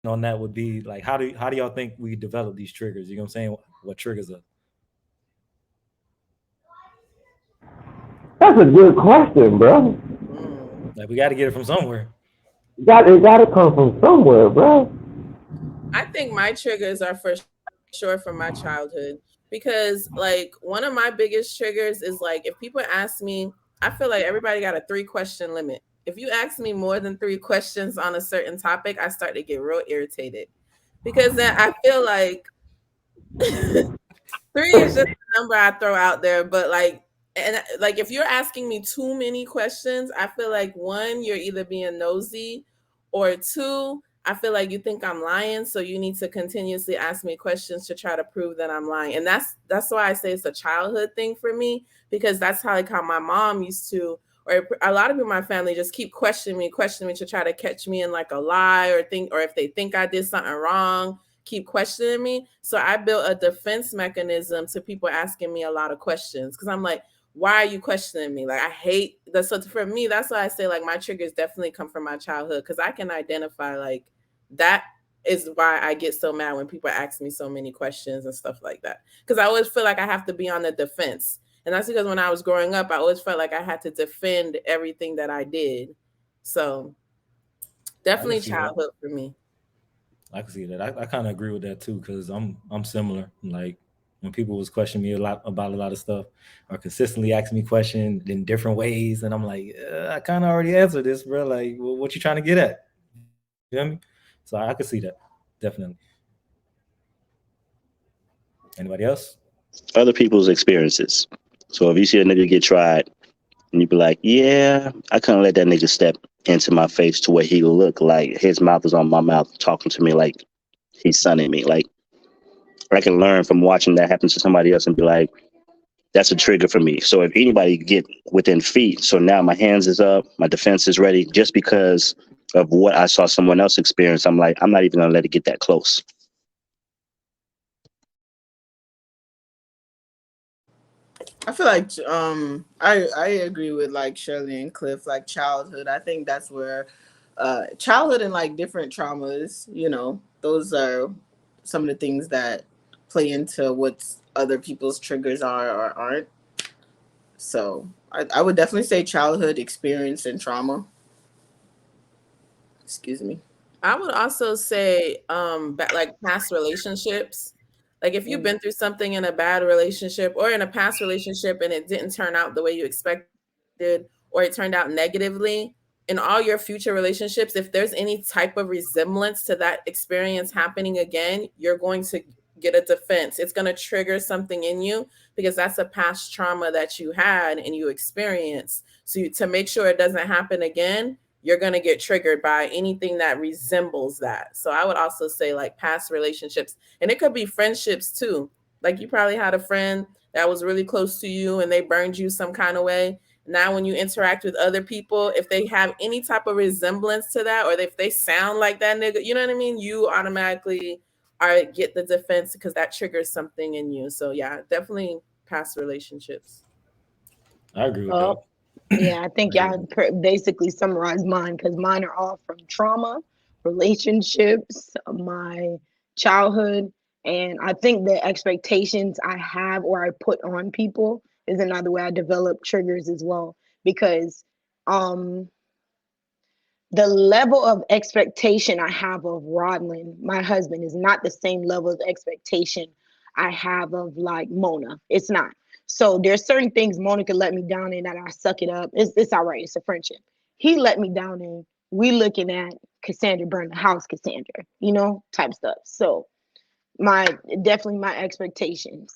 on that would be like, how do y'all think we develop these triggers? You know what I'm saying? What triggers us? That's a good question, bro. Mm. Like we got to get it from somewhere. It gotta come from somewhere, bro. I think my triggers are for sure from my childhood because like one of my biggest triggers is like if people ask me, I feel like everybody got a 3 question limit. If you ask me more than 3 questions on a certain topic, I start to get real irritated because then I feel like three is just a number I throw out there, but like if you're asking me too many questions, I feel like one, you're either being nosy, or two, I feel like you think I'm lying, so you need to continuously ask me questions to try to prove that I'm lying. And that's why I say it's a childhood thing for me, because that's how my mom used to, or a lot of people in my family just keep questioning me to try to catch me in like a lie, or if they think I did something wrong, keep questioning me. So I built a defense mechanism to people asking me a lot of questions because I'm like, why are you questioning me? Like I hate that. So for me, that's why I say like my triggers definitely come from my childhood because I can identify like that is why I get so mad when people ask me so many questions and stuff like that. Because I always feel like I have to be on the defense. And that's because when I was growing up, I always felt like I had to defend everything that I did. So I can definitely see that. childhood for me. I can see that. I kind of agree with that too because I'm similar. Like when people was questioning me a lot about a lot of stuff, or consistently asking me questions in different ways, and I'm like, I kind of already answered this, bro. Like, well, what you trying to get at? You feel me? So I could see that definitely. Anybody else? Other people's experiences. So if you see a nigga get tried and you be like, yeah, I couldn't let that nigga step into my face to where he looked like his mouth was on my mouth talking to me like he's sunning me. Like I can learn from watching that happen to somebody else and be like, that's a trigger for me. So if anybody get within feet, so now my hands is up, my defense is ready, just because of what I saw someone else experience, I'm like, I'm not even gonna let it get that close. I feel like I agree with like Shirley and Cliff, like childhood. I think that's where childhood and like different traumas, those are some of the things that play into what other people's triggers are or aren't. So I would definitely say childhood experience and trauma. Excuse me. I would also say like past relationships. Like if you've been through something in a bad relationship or in a past relationship and it didn't turn out the way you expected or it turned out negatively, in all your future relationships, if there's any type of resemblance to that experience happening again, you're going to get a defense. It's going to trigger something in you because that's a past trauma that you had and you experienced. So to make sure it doesn't happen again, you're going to get triggered by anything that resembles that. So I would also say like past relationships, and it could be friendships too. Like you probably had a friend that was really close to you and they burned you some kind of way. Now, when you interact with other people, if they have any type of resemblance to that, or if they sound like that nigga, you know what I mean? You automatically are get the defense because that triggers something in you. So yeah, definitely past relationships. I agree with that. Oh, yeah, I I think agree with y'all basically summarized mine because mine are all from trauma, relationships, my childhood, and I think the expectations I have or I put on people is another way I develop triggers as well. Because um the level of expectation I have of Rodlin, my husband, is not the same level of expectation I have of like Mona. It's not. So there's certain things Mona could let me down in that I suck it up. It's all right. It's a friendship. He let me down in we looking at Cassandra burn the house, Cassandra, type stuff. So my definitely my expectations.